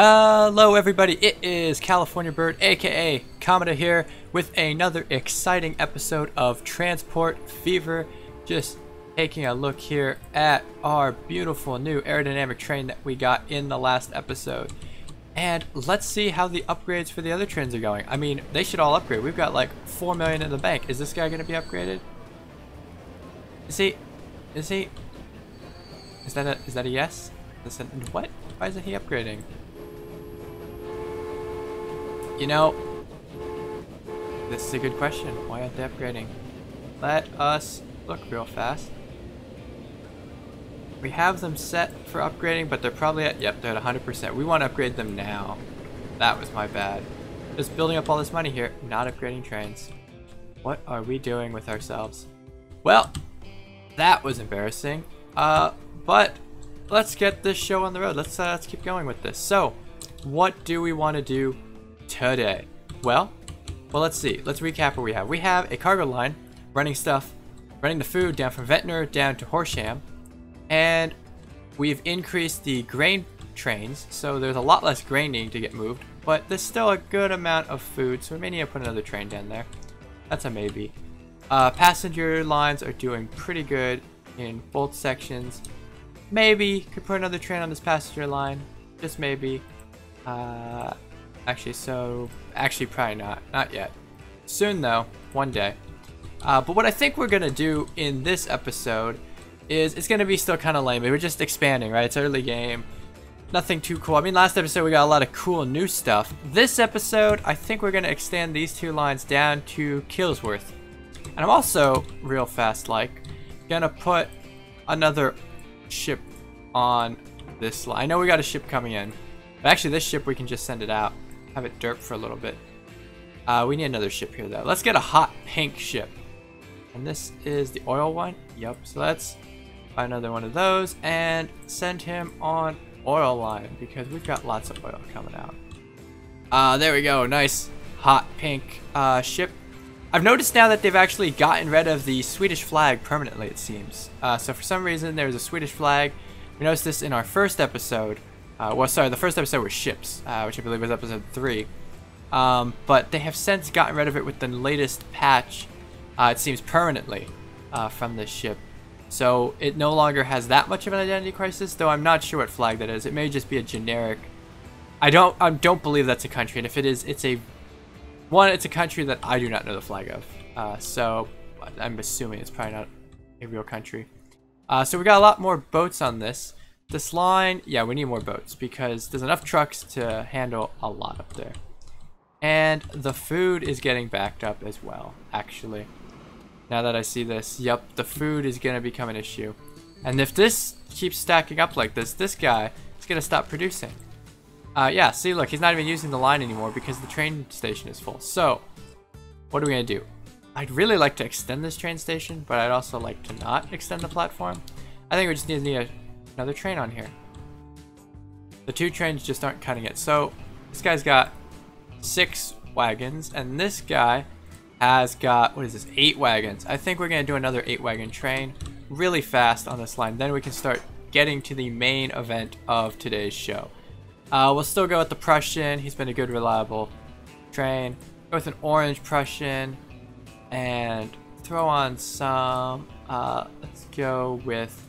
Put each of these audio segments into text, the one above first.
Hello everybody, it is California Bird aka Cometa here with another exciting episode of Transport Fever. Just taking a look here at our beautiful new aerodynamic train that we got in the last episode. And let's see how the upgrades for the other trains are going. I mean, they should all upgrade. We've got like 4 million in the bank. Is this guy going to be upgraded? Is he? Is that a yes? What? Why isn't he upgrading? You know, this is a good question. Why aren't they upgrading? Let us look real fast. We have them set for upgrading, but they're probably at, yep, they're at 100%. We want to upgrade them now. That was my bad. Just building up all this money here, not upgrading trains. What are we doing with ourselves? Well, that was embarrassing. But let's get this show on the road. Let's keep going with this. So, what do we want to do today? Well, let's see. Let's recap what we have. We have a cargo line running the food down from Ventnor down to Horsham, and we've increased the grain trains, so there's a lot less grain needing to get moved, but there's still a good amount of food, so we may need to put another train down there. That's a maybe. Passenger lines are doing pretty good in both sections. Maybe could put another train on this passenger line, just maybe. Actually probably not yet. Soon though, one day. But what I think we're gonna do in this episode is, it's gonna be still kind of lame. We're just expanding, right? It's early game, nothing too cool. I mean, last episode we got a lot of cool new stuff. This episode, I think we're gonna extend these two lines down to Killsworth. And I'm also, real fast like, gonna put another ship on this line. I know we got a ship coming in, but actually this ship we can just send it out, have it derp for a little bit. We need another ship here though. Let's get a hot pink ship, and this is the oil one. Yep, so let's find another one of those and send him on oil line, because we've got lots of oil coming out. There we go, nice hot pink ship. I've noticed now that they've actually gotten rid of the Swedish flag permanently, it seems. So for some reason there's a Swedish flag. We noticed this in our first episode. The first episode was ships, which I believe was episode 3. But they have since gotten rid of it with the latest patch, it seems permanently, from this ship. So it no longer has that much of an identity crisis, though I'm not sure what flag that is. It may just be a generic. I don't believe that's a country, and if it is, it's a country that I do not know the flag of. So I'm assuming it's probably not a real country. So we got a lot more boats on this. This line, yeah, we need more boats because there's enough trucks to handle a lot up there. And the food is getting backed up as well, actually. Now that I see this, yep, the food is going to become an issue. And if this keeps stacking up like this, this guy is going to stop producing. Yeah, see, look, he's not even using the line anymore because the train station is full. So, what are we going to do? I'd really like to extend this train station, but I'd also like to not extend the platform. I think we just need another train on here. The two trains just aren't cutting it. So this guy's got 6 wagons, and this guy has got, what is this, 8 wagons. I think we're gonna do another 8 wagon train really fast on this line. Then we can start getting to the main event of today's show. We'll still go with the Prussian. He's been a good, reliable train. Go with an orange Prussian and throw on some, let's go with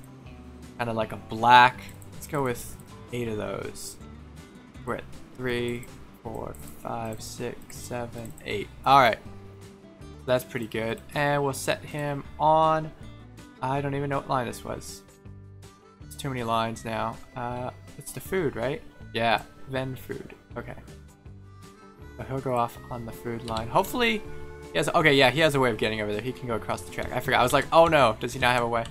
kind of like a black. Let's go with 8 of those. We're at 3, 4, 5, 6, 7, 8. Alright. That's pretty good. And we'll set him on, I don't even know what line this was. It's too many lines now. It's the food, right? Yeah, Ven food. Okay. So he'll go off on the food line. Hopefully he has, okay, yeah, he has a way of getting over there. He can go across the track. I forgot. I was like, oh no, does he not have a way?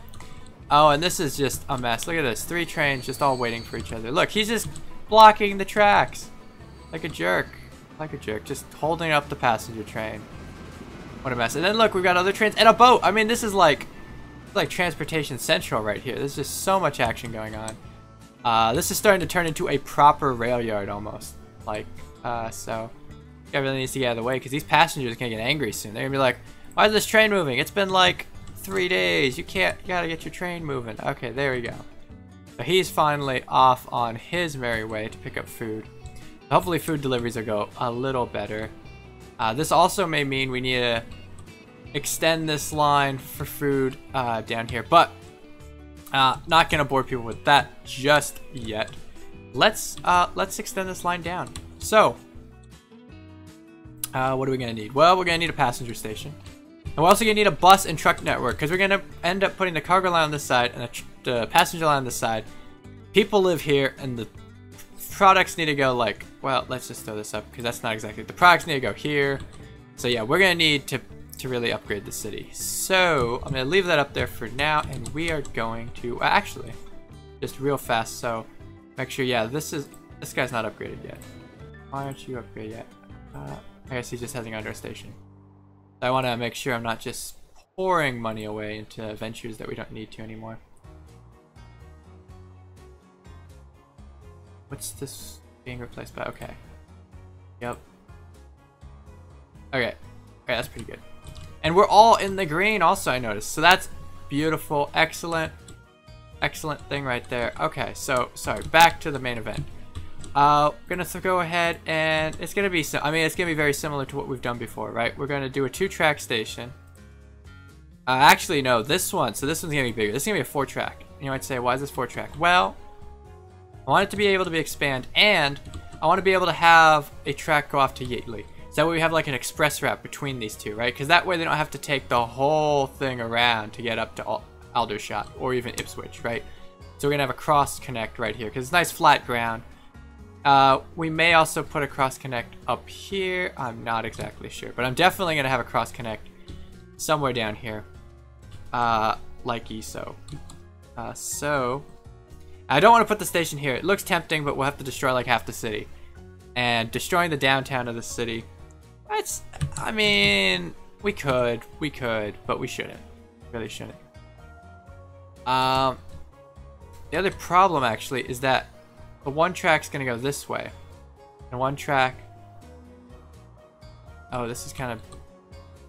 Oh, and this is just a mess. Look at this. 3 trains just all waiting for each other. Look, he's just blocking the tracks. Like a jerk. Like a jerk. Just holding up the passenger train. What a mess. And then look, we've got other trains and a boat. I mean, this is like transportation central right here. There's just so much action going on. This is starting to turn into a proper rail yard almost. Like, so guy really needs to get out of the way because these passengers are going to get angry soon. They're going to be like, why is this train moving? It's been like 3 days. You gotta get your train moving. Okay, there we go. So he's finally off on his merry way to pick up food. Hopefully food deliveries will go a little better. This also may mean we need to extend this line for food down here, but not gonna bore people with that just yet. Let's extend this line down. So, what are we gonna need? Well, we're gonna need a passenger station. And we're also gonna need a bus and truck network because we're gonna end up putting the cargo line on this side and the passenger line on this side. People live here, and the products need to go like, well, let's just throw this up because that's not exactly, the products need to go here. So yeah, we're gonna need to really upgrade the city. So I'm gonna leave that up there for now, and we are going to actually just real fast. So make sure, yeah, this guy's not upgraded yet. Why aren't you upgraded yet? I guess he just hasn't gone to a station. I want to make sure I'm not just pouring money away into ventures that we don't need to anymore. What's this being replaced by? Okay. Yep. Okay. Okay, that's pretty good. And we're all in the green also, I noticed. So that's beautiful. Excellent. Excellent thing right there. Okay, so, sorry. Back to the main event. We're gonna go ahead and it's gonna be, it's gonna be very similar to what we've done before, right? We're gonna do a 2-track station. Actually, no, this one. So this one's gonna be bigger. This is gonna be a 4-track. You might say, why is this 4-track? Well, I want it to be able to be expand, and I want to be able to have a track go off to Yateley. So that way we have like an express route between these two, right? Because that way they don't have to take the whole thing around to get up to Aldershot or even Ipswich, right? So we're gonna have a cross connect right here because it's nice flat ground. We may also put a cross connect up here. I'm not exactly sure, but I'm definitely gonna have a cross connect somewhere down here, like so. So I don't want to put the station here. It looks tempting, but we'll have to destroy like half the city, and destroying the downtown of the city. We could, but we shouldn't. Really shouldn't. The other problem actually is that the 1 track's gonna go this way, and 1 track. Oh, this is kind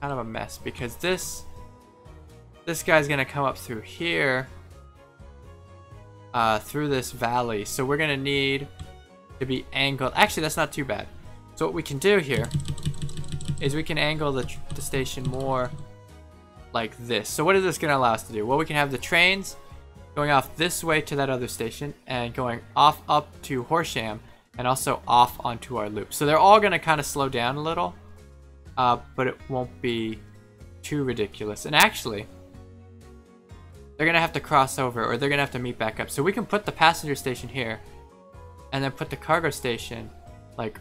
of a mess because this guy's gonna come up through here, through this valley. So we're gonna need to be angled. Actually, that's not too bad. So what we can do here is we can angle the station more like this. So what is this gonna allow us to do? Well, we can have the trains going off this way to that other station and going off up to Horsham and also off onto our loop. So they're all going to kind of slow down a little, but it won't be too ridiculous. And actually, they're going to have to cross over, or they're going to have to meet back up. So we can put the passenger station here and then put the cargo station like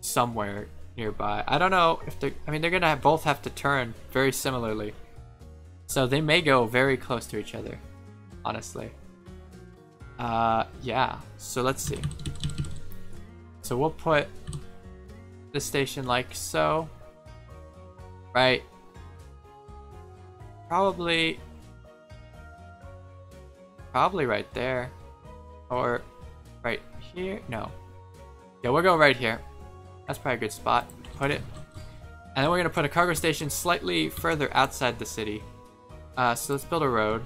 somewhere nearby. I don't know if they're going to both have to turn very similarly. So they may go very close to each other, honestly. Yeah, so let's see. So we'll put the station like so. Right. Probably right there. Or right here. No. Yeah, we'll go right here. That's probably a good spot to put it. And then we're going to put a cargo station slightly further outside the city. So let's build a road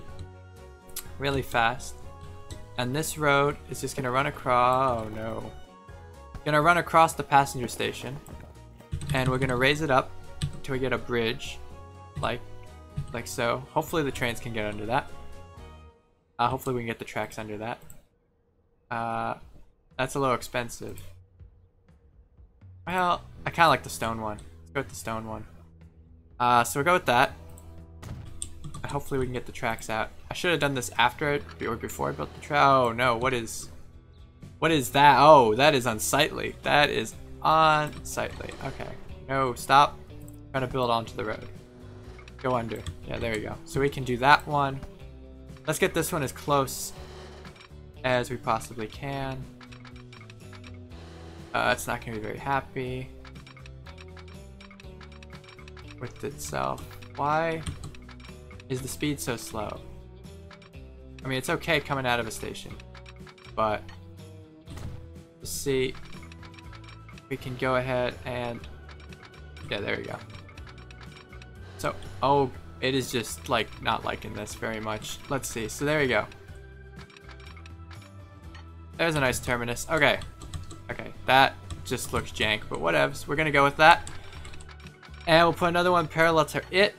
really fast. And this road is just going to run across... Oh, no. Going to run across the passenger station. And we're going to raise it up until we get a bridge. Like so. Hopefully the trains can get under that. Hopefully we can get the tracks under that. That's a little expensive. Well, I kind of like the stone one. Let's go with the stone one. So we'll go with that. Hopefully we can get the tracks out. I should have done this after it or before I built the track. Oh no, what is that? Oh, that is unsightly. That is unsightly. Okay. No, stop. I'm trying to build onto the road. Go under. Yeah, there you go. So we can do that one. Let's get this one as close as we possibly can. It's not going to be very happy with itself. Why is the speed so slow? I mean, it's okay coming out of a station, but let's see. We can go ahead and, yeah, there we go. So, oh, it is just like not liking this very much. Let's see. So there we go. There's a nice terminus. Okay. Okay, that just looks jank, but whatevs. We're gonna go with that. And we'll put another one parallel to it.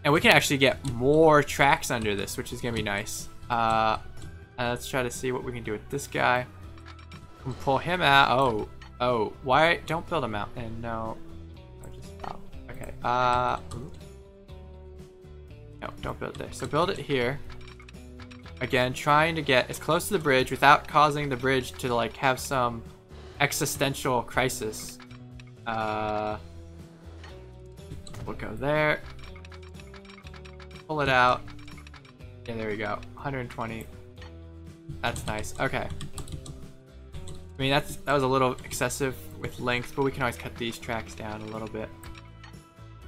And we can actually get more tracks under this, which is gonna be nice. Let's try to see what we can do with this guy. We can pull him out. Oh, why? Don't build him out. And no. Just stop. Okay. No, don't build there. So build it here. Again, trying to get as close to the bridge without causing the bridge to like have some existential crisis. We'll go there. Pull it out. Yeah, there we go. 120. That's nice. Okay. I mean, that was a little excessive with length, but we can always cut these tracks down a little bit.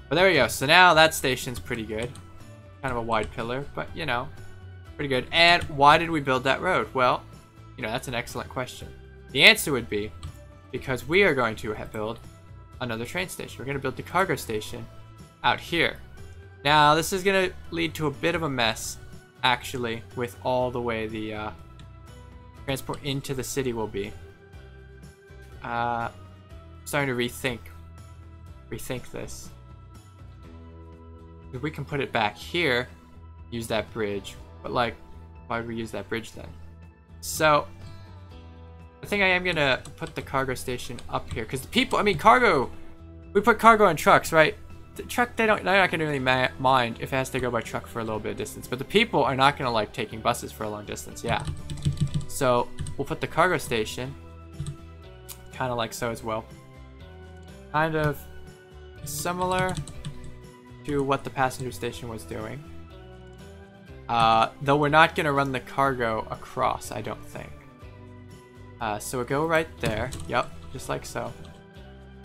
But there we go. So now that station's pretty good. Kind of a wide pillar, but you know, pretty good. And why did we build that road? Well, you know, that's an excellent question. The answer would be because we are going to build another train station. We're going to build the cargo station out here. Now, this is going to lead to a bit of a mess, actually, with all the way the transport into the city will be. Starting to rethink this. We can put it back here, use that bridge, but like, why would we use that bridge then? So, I think I am gonna put the cargo station up here, because the people, I mean, cargo, we put cargo in trucks, right? The truck, they're not gonna really mind if it has to go by truck for a little bit of distance, but the people are not gonna like taking buses for a long distance, yeah. So, we'll put the cargo station, kind of like so as well. Kind of similar to what the passenger station was doing. Though we're not going to run the cargo across, I don't think. So we'll go right there. Yep, just like so.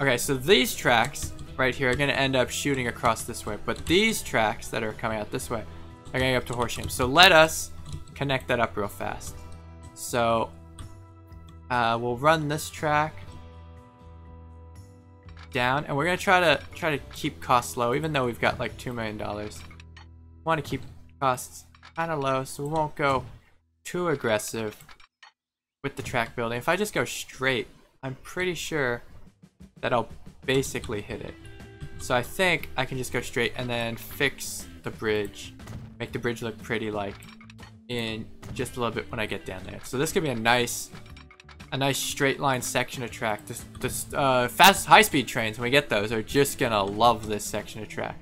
Okay, so these tracks right here are going to end up shooting across this way. But these tracks that are coming out this way are going to go up to Horsham. So let us connect that up real fast. So we'll run this track down, and we're gonna try to keep costs low, even though we've got like $2 million. Want to keep costs kind of low, so we won't go too aggressive with the track building. If I just go straight, I'm pretty sure that I'll basically hit it. So I think I can just go straight and then fix the bridge, make the bridge look pretty like in just a little bit when I get down there. So this could be a nice straight line section of track. This fast high-speed trains, when we get those, are just gonna love this section of track.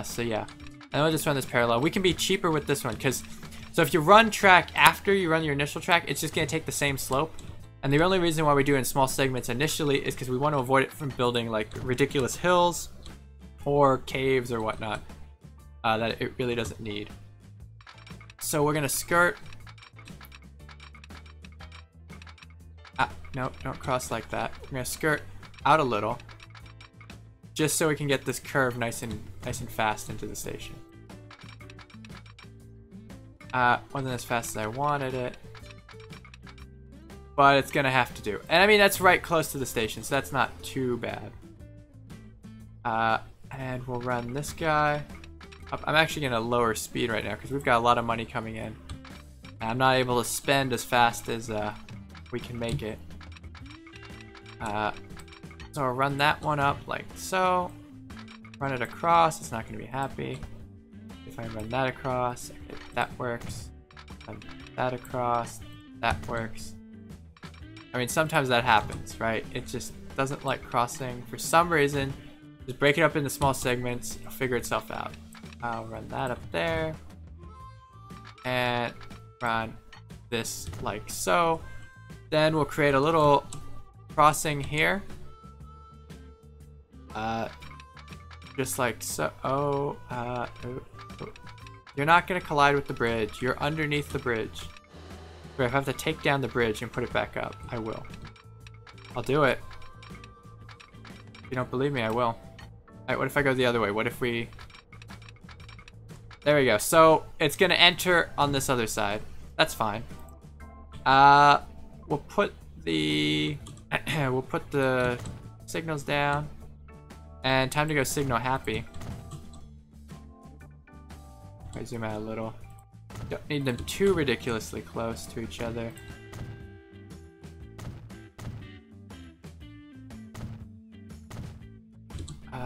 So yeah, and we'll just run this parallel. We can be cheaper with this one, because so if you run track after you run your initial track, it's just gonna take the same slope. And the only reason why we do it in small segments initially is because we want to avoid it from building like ridiculous hills or caves or whatnot that it really doesn't need. So we're gonna skirt. No, don't cross like that. We're gonna skirt out a little, just so we can get this curve nice and fast into the station. Wasn't as fast as I wanted it, but it's gonna have to do. And I mean, that's right close to the station, so that's not too bad. And we'll run this guy up. I'm actually gonna lower speed right now because we've got a lot of money coming in. And I'm not able to spend as fast as we can make it. So I'll run that one up like so. Run it across, it's not going to be happy. If I run that across, okay, that works. Run that across, that works. I mean, sometimes that happens, right? It just doesn't like crossing for some reason. Just break it up into small segments, it'll figure itself out. I'll run that up there. And run this like so. Then we'll create a little crossing here. Just like so. You're not gonna collide with the bridge. You're underneath the bridge. But if I have to take down the bridge and put it back up, I will. I'll do it. If you don't believe me, I will. Alright, what if I go the other way? What if we... There we go. So, it's gonna enter on this other side. That's fine. We'll put the... we'll put the signals down. And time to go signal happy. I zoom out a little. Don't need them too ridiculously close to each other.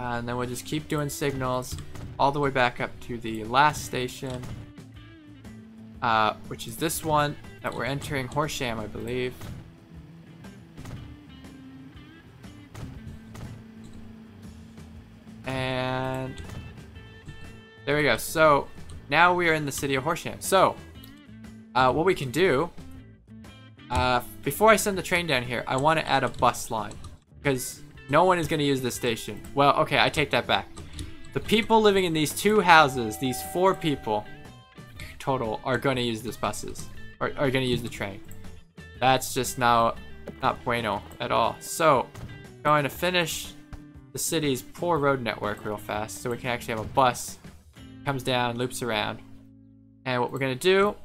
And then we'll just keep doing signals all the way back up to the last station, which is this one that we're entering, Horsham, I believe. And there we go. So now we are in the city of Horsham. So what we can do, before I send the train down here, I want to add a bus line because no one is going to use this station. Well, okay, I take that back. The people living in these 2 houses, these 4 people total, are going to use this buses, or are going to use the train. That's just now not bueno at all. So going to finish the city's poor road network real fast so we can actually have a bus comes down, loops around. And what we're going to do,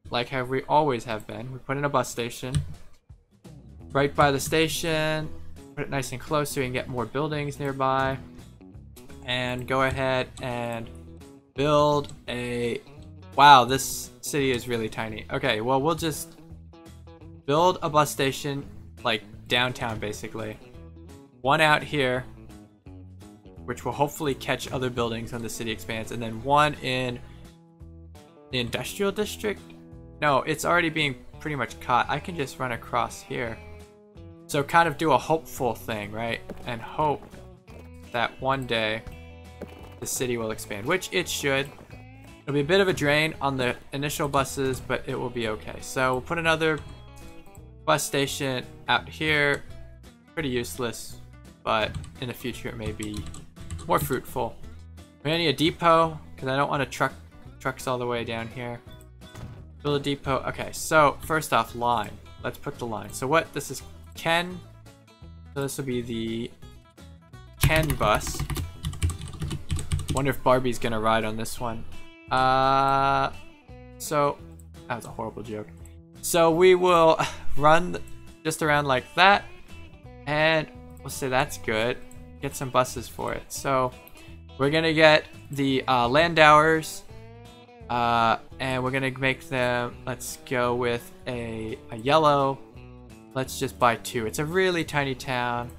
like how we always have been, we put in a bus station right by the station, put it nice and close so we can get more buildings nearby, and go ahead and build a... Wow, this city is really tiny. Okay, well, we'll just build a bus station like downtown basically. One out here, which will hopefully catch other buildings when the city expands, and then one in the industrial district. No, it's already being pretty much caught. I can just run across here. So kind of do a hopeful thing, right? And hope that one day the city will expand, which it should. It'll be a bit of a drain on the initial buses, but it will be okay. So we'll put another bus station out here. Pretty useless, but in the future it may be more fruitful. We're gonna need a depot because I don't want to trucks all the way down here. Build a depot. Okay, so first off, line. Let's put the line. So what? This is Ken. So this will be the Ken bus. Wonder if Barbie's gonna ride on this one. So that was a horrible joke. So we will run just around like that, and we'll say that's good. Get some buses for it. So we're gonna get the Landauers, and we're gonna make them. Let's go with a yellow. Let's just buy 2. It's a really tiny town.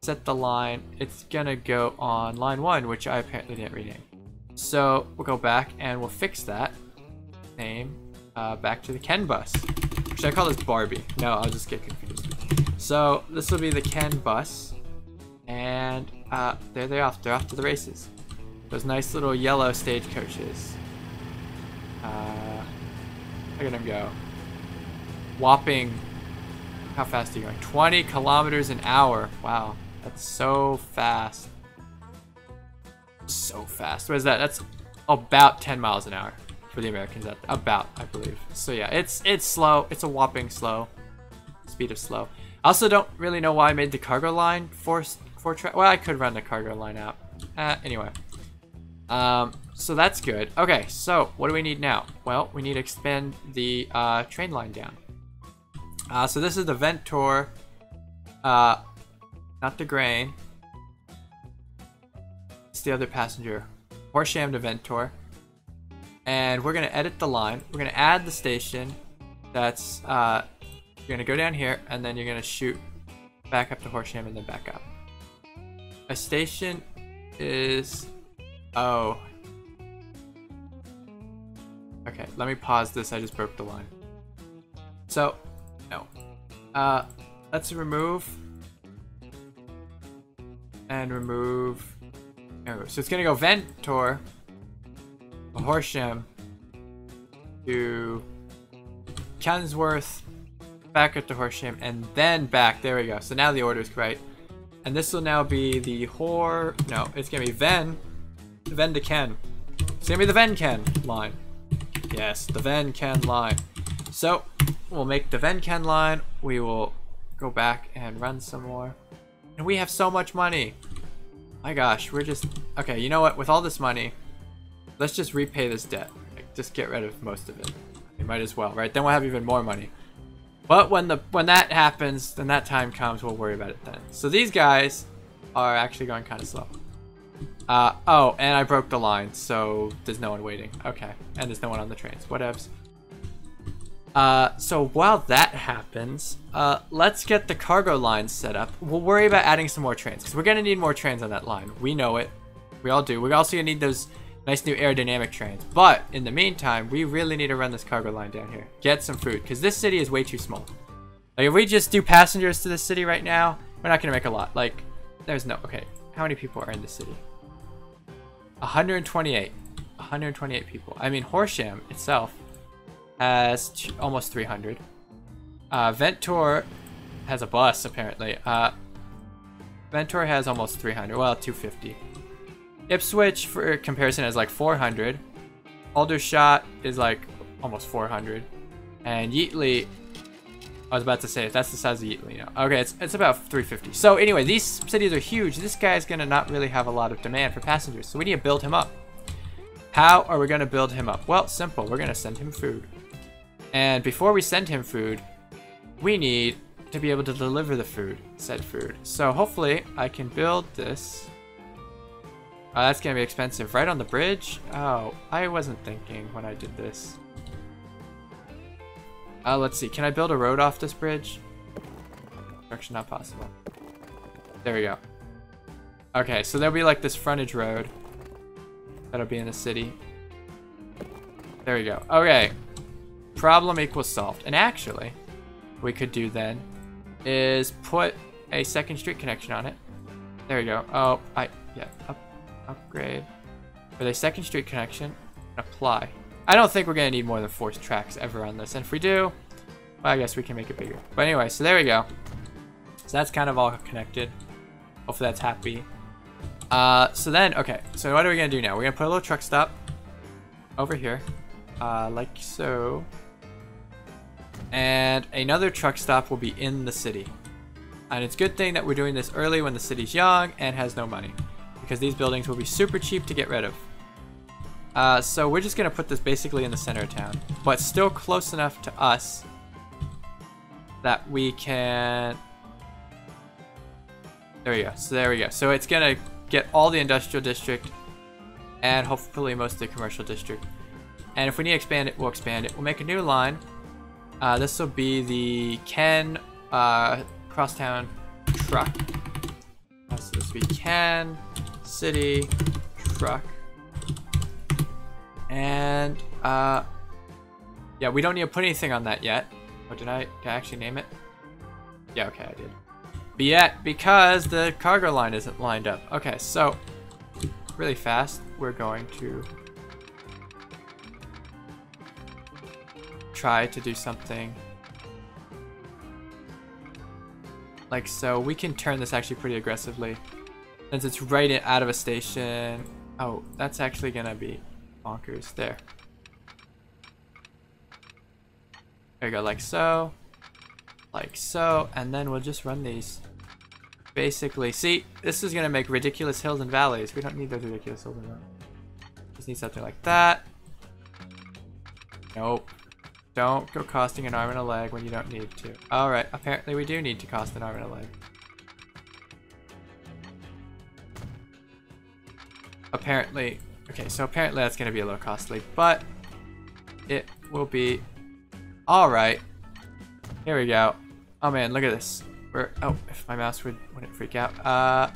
Set the line. It's gonna go on line 1, which I apparently didn't rename. So we'll go back and we'll fix that name back to the Ken bus. Should I call this Barbie? No, I'll just get confused. So this will be the Ken bus, and there they're off. They're off to the races. Those nice little yellow stagecoaches. Look at them go. Whopping. How fast are you going? 20 kilometers an hour. Wow, that's so fast. So fast. What is that? That's about 10 miles an hour for the Americans. About, I believe. So yeah, it's slow. It's a whopping slow speed of slow. I also don't really know why I made the cargo line for track. Well, I could run the cargo line out. Anyway. So that's good. Okay, so what do we need now? Well, we need to expand the train line down. So this is the Ventor, not the grain. It's the other passenger, Horsham to Ventor. And we're gonna edit the line. We're gonna add the station. That's you're gonna go down here, and then you're gonna shoot back up to Horsham and then back up. A station is okay. Let me pause this. I just broke the line. So no. Let's remove and remove. So it's gonna go Ventor, Horsham to Kensworth, back up to Horsham, and then back. There we go. So now the order is right. And this will now be the no, it's gonna be Ven to Ken. It's gonna be the Ven-Ken line. Yes, the Ven-Ken line. So we'll make the Ven-Ken line. We will go back and run some more. And we have so much money. My gosh, we're just... Okay, you know what? With all this money, let's just repay this debt. Like, just get rid of most of it. We might as well, right? Then we'll have even more money. But when that happens, then that time comes, we'll worry about it then. So these guys are actually going kind of slow. Oh, and I broke the line, so there's no one waiting. Okay, and there's no one on the trains. Whatevs. So while that happens, let's get the cargo line set up. We'll worry about adding some more trains, because we're going to need more trains on that line. We know it. We all do. We're also going to need those nice new aerodynamic trains. But in the meantime, we really need to run this cargo line down here. Get some food, because this city is way too small. Like, if we just do passengers to this city right now, we're not going to make a lot. Like, there's no... Okay, how many people are in the city? 128. 128 people. I mean, Horsham itself has almost 300. Ventor has a bus, apparently. Ventor has almost 300. Well, 250. Ipswich, for comparison, is like 400. Aldershot is like almost 400. And Yeatley, I was about to say, that's the size of Yeatley now. Okay, it's about 350. So anyway, these cities are huge. This guy's gonna not really have a lot of demand for passengers, so we need to build him up. How are we gonna build him up? Well, simple. We're gonna send him food. And before we send him food, we need to be able to deliver the food, said food. So hopefully I can build this. Oh, that's gonna be expensive. Right on the bridge? Oh, I wasn't thinking when I did this. Let's see. Can I build a road off this bridge? Construction not possible. There we go. Okay, so there'll be like this frontage road that'll be in the city. There we go. Okay. Problem equals solved. And actually, what we could do then is put a second street connection on it. There we go. Oh, yeah. Upgrade with a second street connection. Apply. I don't think we're gonna need more than 4 tracks ever on this, and if we do, well, I guess we can make it bigger. But anyway, so there we go. So that's kind of all connected. Hopefully that's happy. So then, okay, so what are we gonna do now? We're gonna put a little truck stop over here, like so, and another truck stop will be in the city. And it's a good thing that we're doing this early when the city's young and has no money, because these buildings will be super cheap to get rid of. So we're just gonna put this basically in the center of town, but still close enough to us that we can... There we go. So there we go. So it's gonna get all the industrial district and hopefully most of the commercial district. And if we need to expand it, we'll expand it. We'll make a new line. This will be the Ken crosstown truck. So this will be Ken City truck. And yeah, we don't need to put anything on that yet. Oh, did I actually name it? Yeah, okay, I did. But yet, because the cargo line isn't lined up. Okay, so really fast, we're going to try to do something like so. We can turn this actually pretty aggressively since it's right out of a station. Oh, that's actually gonna be bonkers. There we go, like so, and then we'll just run these. Basically, see, this is gonna make ridiculous hills and valleys. We don't need those ridiculous hills and valleys. Just need something like that. Nope. Don't go costing an arm and a leg when you don't need to. Alright, apparently we do need to cost an arm and a leg. Apparently, okay, so apparently that's gonna be a little costly, but it will be alright. Here we go. Oh man, look at this. Oh, if my mouse wouldn't freak out.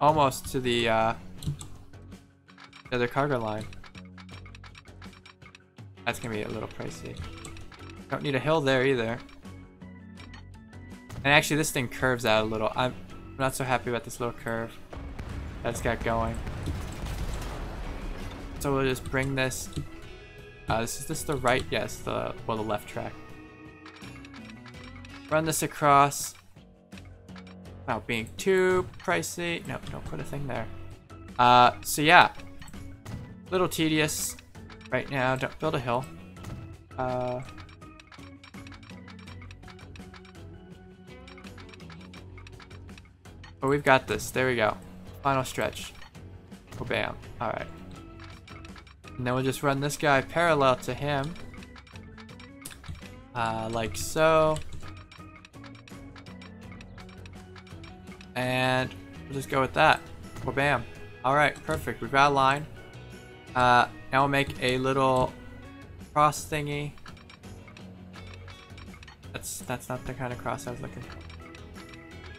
Almost to the other cargo line. That's gonna be a little pricey. Don't need a hill there either. And actually this thing curves out a little. I'm not so happy about this little curve that's got going. So we'll just bring this. Is this the right? Yes, the left track. Run this across without being too pricey. No, don't put a thing there. So yeah, little tedious right now. Don't build a hill. But we've got this. There we go. Final stretch. Oh, bam. All right. And then we'll just run this guy parallel to him, like so. And we'll just go with that. Or bam. Alright, perfect. We've got a line. Now we'll make a little cross thingy that's not the kind of cross I was looking for.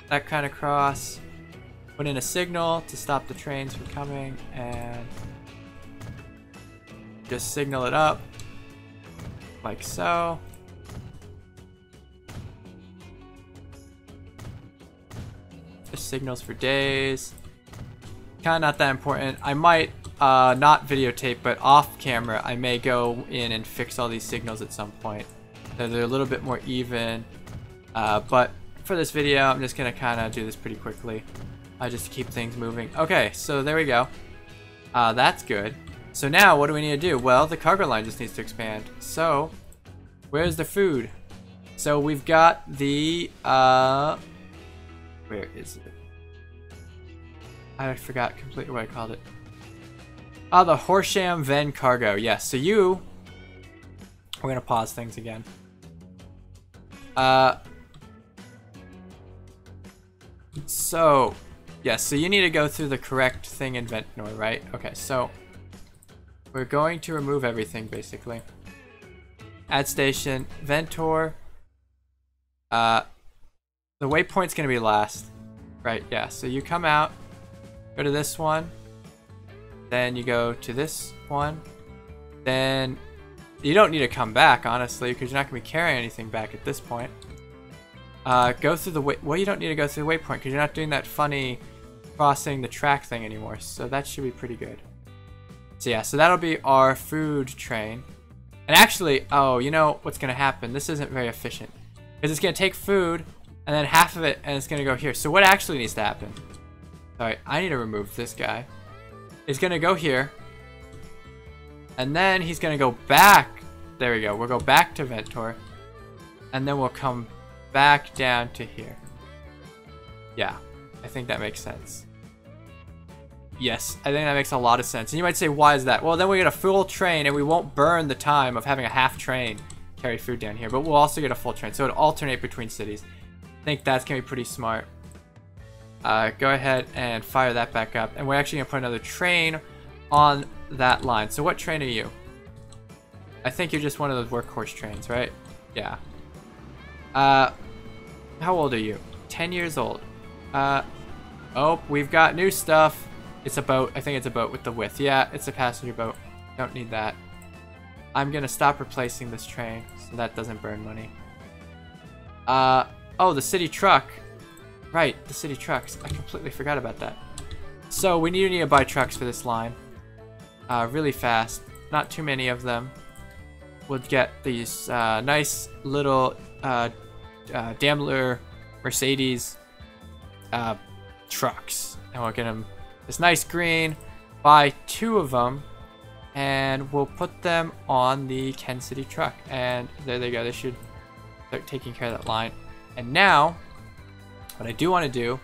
That kind of cross. Put in a signal to stop the trains from coming, and just signal it up like so. Just signals for days. Kind of not that important. I might not videotape, but off camera I may go in and fix all these signals at some point so they're a little bit more even, but for this video I'm just gonna kind of do this pretty quickly, just to keep things moving. Okay, so there we go. That's good. So now what do we need to do? Well, the cargo line just needs to expand. So where's the food? So we've got the where is it? I forgot completely what I called it. Oh, the Horsham Ven cargo. Yes, so we're gonna pause things again. So yes, so you need to go through the correct thing in Ventnor, right? Okay, so we're going to remove everything basically. Add station, Ventor. The waypoint's gonna be last. Right, yeah, so you come out, go to this one, then you go to this one, then you don't need to come back, honestly, because you're not going to be carrying anything back at this point. Go through the well, you don't need to go through the waypoint because you're not doing that funny crossing the track thing anymore, so that should be pretty good. So yeah, so that'll be our food train. And actually, oh, you know what's going to happen? This isn't very efficient because it's going to take food and then half of it and it's going to go here. So what actually needs to happen? Alright, I need to remove this guy. He's going to go here. And then he's going to go back. There we go. We'll go back to Ventor. And then we'll come back down to here. Yeah, I think that makes sense. Yes, I think that makes a lot of sense. And you might say, why is that? Well, then we get a full train and we won't burn the time of having a half train carry food down here. But we'll also get a full train. So it'll alternate between cities. I think that's going to be pretty smart. Go ahead and fire that back up. And we're actually going to put another train on that line. So what train are you? I think you're just one of those workhorse trains, right? Yeah. How old are you? 10 years old. Oh, we've got new stuff. It's a boat. I think it's a boat with the width. Yeah, it's a passenger boat. Don't need that. I'm going to stop replacing this train so that doesn't burn money. Oh, the city truck. Right, the city trucks. I completely forgot about that. So we need to buy trucks for this line. Really fast. Not too many of them. We'll get these nice little Daimler Mercedes trucks. And we'll get them this nice green. Buy 2 of them. And we'll put them on the Ken City truck. And there they go. They should start taking care of that line. And now, what I do want to do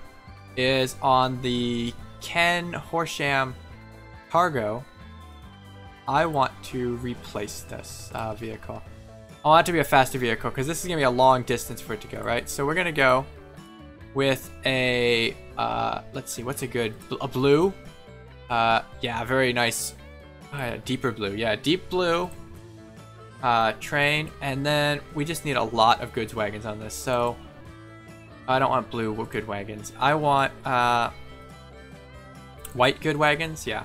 is on the Ken Horsham cargo, I want to replace this vehicle. I want it to be a faster vehicle because this is going to be a long distance for it to go, right? So we're going to go with a, let's see, what's a good, a blue? Yeah, very nice, deeper blue. Yeah, deep blue train. And then we just need a lot of goods wagons on this. So I don't want blue good wagons. I want white good wagons. Yeah.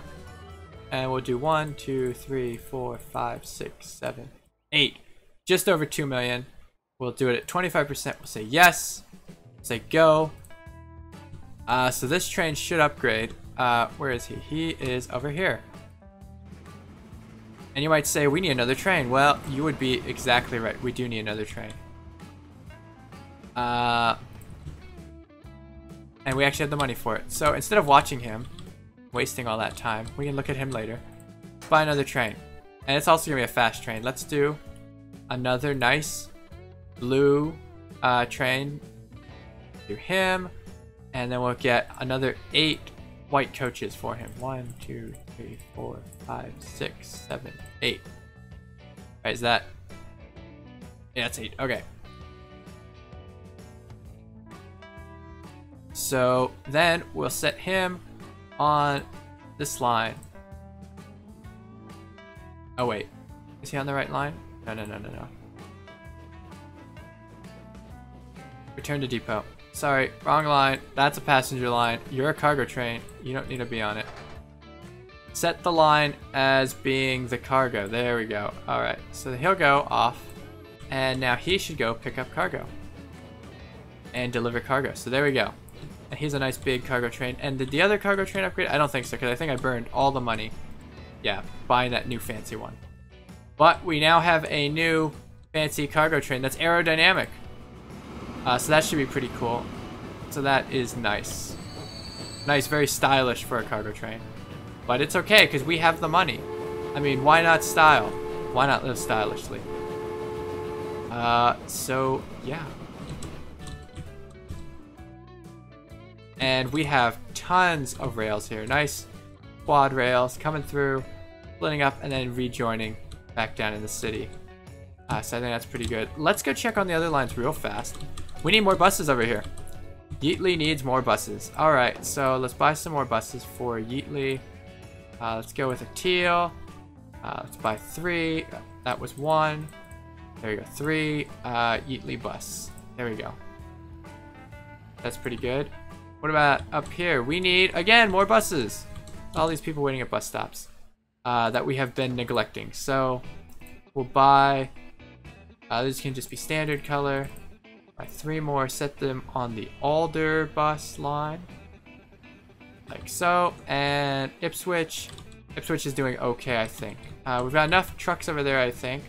And we'll do 1, 2, 3, 4, 5, 6, 7, 8. Just over 2 million. We'll do it at 25%. We'll say yes. Say go. So this train should upgrade. Where is he? He is over here. And you might say, we need another train. Well, you would be exactly right. We do need another train. And we actually have the money for it. So instead of watching him, wasting all that time, we can look at him later. Buy another train. And it's also going to be a fast train. Let's do another nice blue train. Do him. And then we'll get another 8 white coaches for him. 1, 2, 3, 4, 5, 6, 7, 8. Right, is that? Yeah, that's 8. Okay. So then we'll set him on this line. Oh wait, is he on the right line? No. Return to depot. Sorry, wrong line. That's a passenger line. You're a cargo train. You don't need to be on it. Set the line as being the cargo. There we go. Alright, so he'll go off. And now he should go pick up cargo. And deliver cargo. So there we go. And he's a nice big cargo train. And did the other cargo train upgrade? I don't think so, because I think I burned all the money. Yeah, buying that new fancy one. But we now have a new fancy cargo train that's aerodynamic. So that should be pretty cool. So that is nice. Nice, very stylish for a cargo train. But it's okay, because we have the money. I mean, why not style? Why not live stylishly? So, yeah. And we have tons of rails here. Nice quad rails coming through, splitting up, and then rejoining back down in the city. So I think that's pretty good. Let's go check on the other lines real fast. We need more buses over here. Yeatley needs more buses. Alright, so let's buy some more buses for Yeatley. Let's go with a teal. Let's buy 3. That was 1. There we go. 3 Yeatley bus. There we go. That's pretty good. What about up here? We need, again, more buses. All these people waiting at bus stops that we have been neglecting. So we'll buy, these can just be standard color. Buy 3 more, set them on the Alder bus line. Like so. And Ipswich. Ipswich is doing okay, I think. We've got enough trucks over there, I think.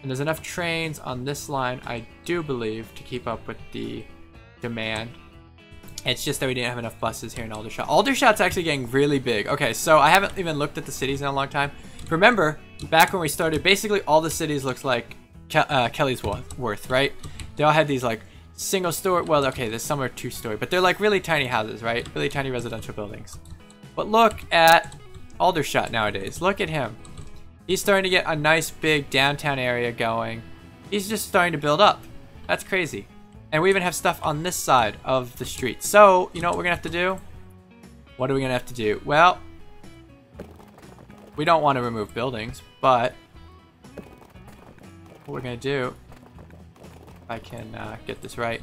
And there's enough trains on this line, I do believe, to keep up with the demand. It's just that we didn't have enough buses here in Aldershot. Aldershot's actually getting really big. Okay, so I haven't even looked at the cities in a long time. Remember, back when we started, basically all the cities looks like Kelly's Worth, right? They all had these like single story, well, okay, there's some are 2-story, but they're like really tiny houses, right? Really tiny residential buildings. But look at Aldershot nowadays. Look at him. He's starting to get a nice big downtown area going. He's just starting to build up. That's crazy. And we even have stuff on this side of the street. So, you know what we're gonna have to do? What are we gonna have to do? Well, we don't want to remove buildings, but what we're gonna do, if I can get this right,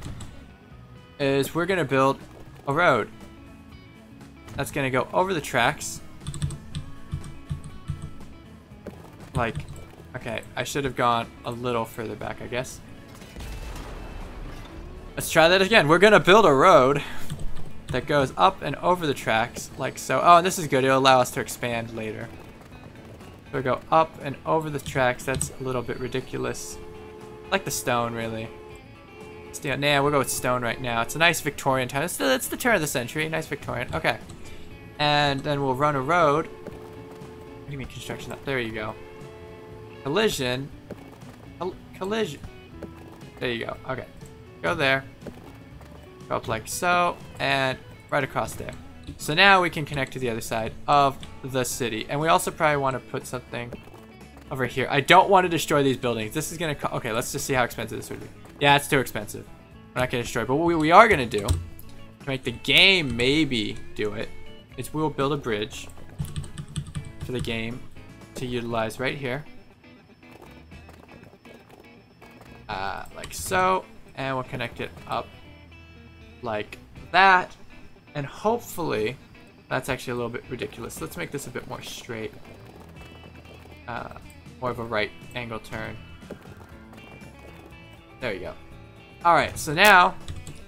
is we're gonna build a road that's gonna go over the tracks. Like, okay, I should have gone a little further back, I guess. Let's try that again. We're gonna build a road that goes up and over the tracks, like so. Oh, and this is good. It'll allow us to expand later. So we go up and over the tracks. That's a little bit ridiculous. Like the stone, really. Nah, we'll go with stone right now. It's a nice Victorian town. It's the turn of the century. Nice Victorian. Okay. And then we'll run a road. What do you mean construction? There you go. Collision. Collision. There you go. Okay. Go there. Go up like so. And right across there. So now we can connect to the other side of the city. And we also probably want to put something over here. I don't want to destroy these buildings. This is going to... Okay, let's just see how expensive this would be. Yeah, it's too expensive. We're not going to destroy. But what we are going to do, to make the game maybe do it, is we'll build a bridge for the game to utilize right here. Like so. And we'll connect it up like that. And hopefully, that's actually a little bit ridiculous. Let's make this a bit more straight. More of a right angle turn. There you go. Alright, so now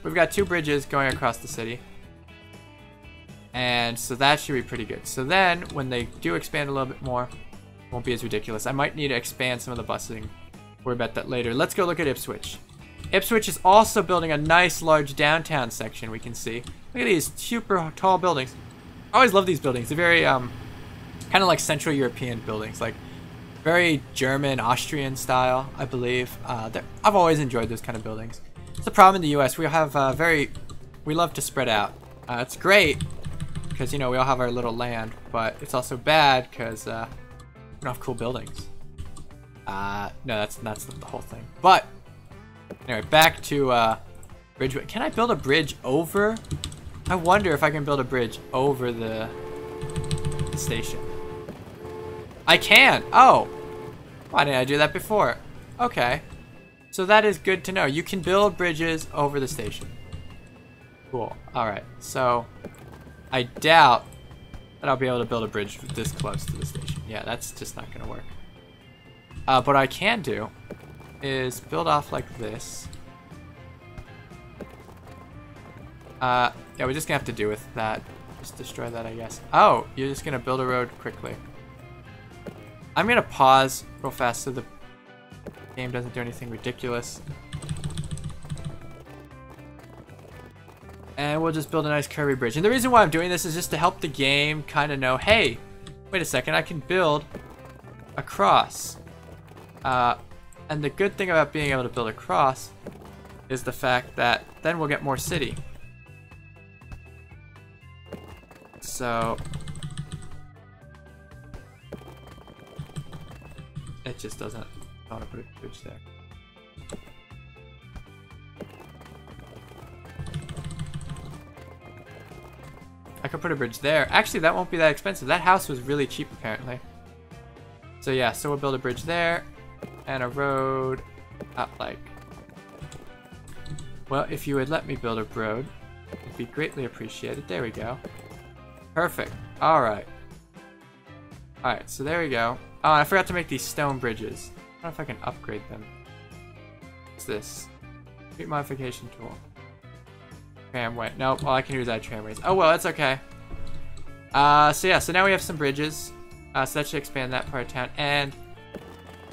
we've got 2 bridges going across the city. And so that should be pretty good. So then, when they do expand a little bit more, it won't be as ridiculous. I might need to expand some of the busing. Worry about that later. Let's go look at Ipswich. Ipswich is also building a nice large downtown section, we can see. Look at these super tall buildings. I always love these buildings. They're very, kind of like Central European buildings. Like, very German, Austrian style, I believe. I've always enjoyed those kind of buildings. It's the problem in the US. We have we love to spread out. It's great, because, you know, we all have our little land. But it's also bad, because we don't have cool buildings. No, that's the whole thing. But anyway, back to bridge. Can I build a bridge over? I wonder if I can build a bridge over the station. I can. Oh, why didn't I do that before? Okay. So that is good to know. You can build bridges over the station. Cool. Alright, so I doubt that I'll be able to build a bridge this close to the station. Yeah, that's just not going to work. But what I can do is build off like this. Yeah, we're just going to have to do with that. Just destroy that, I guess. Oh, you're just going to build a road quickly. I'm going to pause real fast so the game doesn't do anything ridiculous. And we'll just build a nice curvy bridge. And the reason why I'm doing this is just to help the game kind of know, hey, wait a second, I can build across. And the good thing about being able to build across is the fact that then we'll get more city. So it just doesn't. I want to put a bridge there. I could put a bridge there. Actually, that won't be that expensive. That house was really cheap, apparently. So yeah, so we'll build a bridge there and a road up like. Well, if you would let me build a road, it'd be greatly appreciated. There we go. Perfect. All right. All right, so there we go. Oh, and I forgot to make these stone bridges. I don't know if I can upgrade them. What's this? Street modification tool. Tramway. Nope, all I can do is add tramways. Oh well, that's okay. So yeah, so now we have some bridges. So that should expand that part of town. And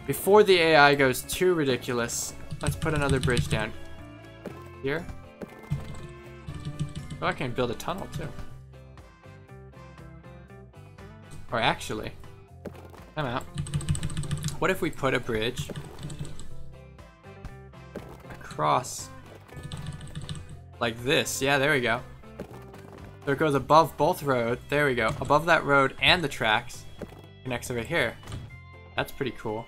before the AI goes too ridiculous, let's put another bridge down here. Oh, I can build a tunnel too. Or actually, I'm out. What if we put a bridge across like this? Yeah, there we go. So it goes above both roads. There we go. Above that road and the tracks. Connects over here. That's pretty cool.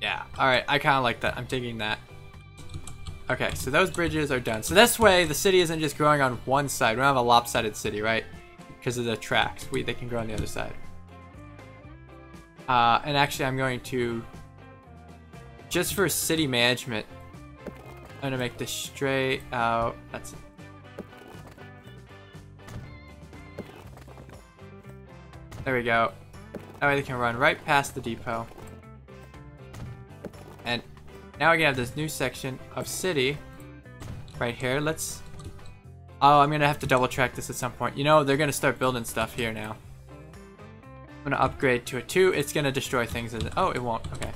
Yeah. Alright, I kind of like that. I'm digging that. Okay, so those bridges are done. So this way, the city isn't just growing on one side. We don't have a lopsided city, right? Because of the tracks. They can grow on the other side. And actually, I'm going to, just for city management, I'm going to make this straight out. That's it. There we go. That way they can run right past the depot. And now we're going to have this new section of city right here. Let's... Oh, I'm going to have to double track this at some point. You know, they're going to start building stuff here now. I'm going to upgrade to a 2. It's going to destroy things. Oh, it won't. Okay.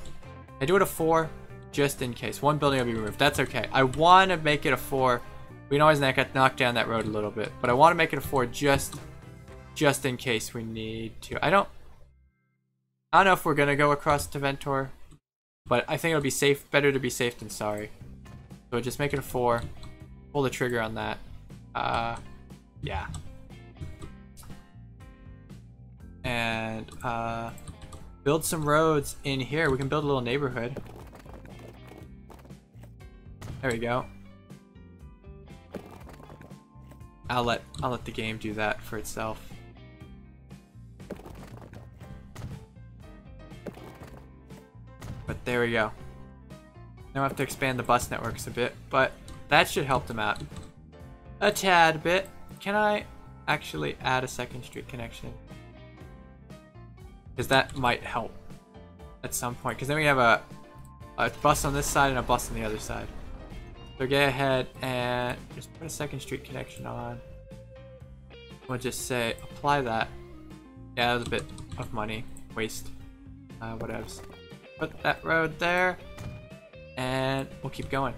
I do it a 4 just in case. One building will be removed. That's okay. I want to make it a 4. We can always knock down that road a little bit. But I want to make it a 4 just in case we need to. I don't know if we're going to go across to Ventor. But I think it'll be safe. Better to be safe than sorry. So just make it a 4. Pull the trigger on that. Yeah. And build some roads in here. We can build a little neighborhood. There we go. I'll let the game do that for itself. But there we go. Now I have to expand the bus networks a bit, but that should help them out a tad bit. Can I actually add a second street connection? Because that might help at some point. Because then we have a bus on this side and a bus on the other side. So go ahead and just put a second street connection on. We'll just say apply that. Yeah, that was a bit of money waste. Whatevs. Put that road there, and we'll keep going.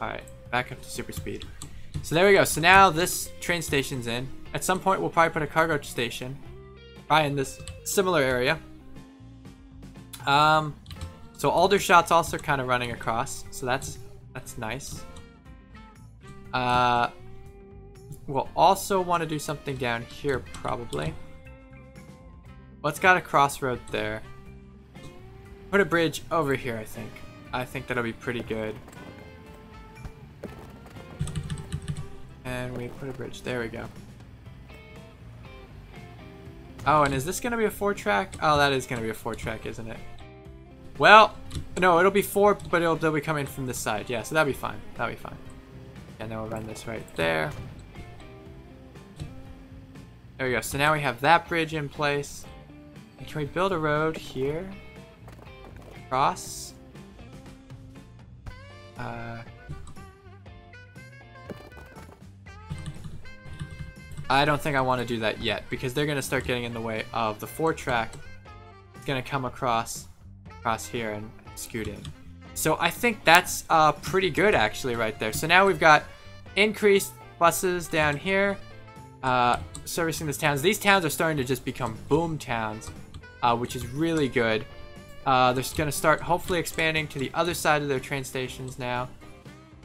All right, back up to super speed. So there we go. So now this train station's in. At some point, we'll probably put a cargo station, probably in this similar area. So Aldershot's also kind of running across, so that's nice. We'll also want to do something down here, probably. Well, it's got a crossroad there. Put a bridge over here, I think. I think that'll be pretty good. And we put a bridge. There we go. Oh, and is this going to be a 4-track? Oh, that is going to be a 4-track, isn't it? Well, no, it'll be 4, but they'll be coming from this side. Yeah, so that'll be fine. That'll be fine. And then we'll run this right there. There we go. So now we have that bridge in place. And can we build a road here? Across? I don't think I want to do that yet because they're going to start getting in the way of the 4-track. It's going to come across here and scoot in. So I think that's pretty good actually right there. So now we've got increased buses down here servicing these towns. These towns are starting to just become boom towns, which is really good. They're going to start hopefully expanding to the other side of their train stations now.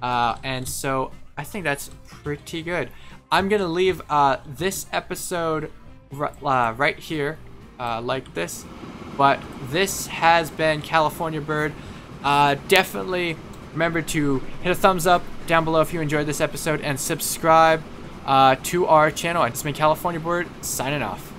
And so I think that's pretty good. I'm going to leave this episode right here like this. But this has been California Bird. Definitely remember to hit a thumbs up down below if you enjoyed this episode and subscribe to our channel. It's been California Bird signing off.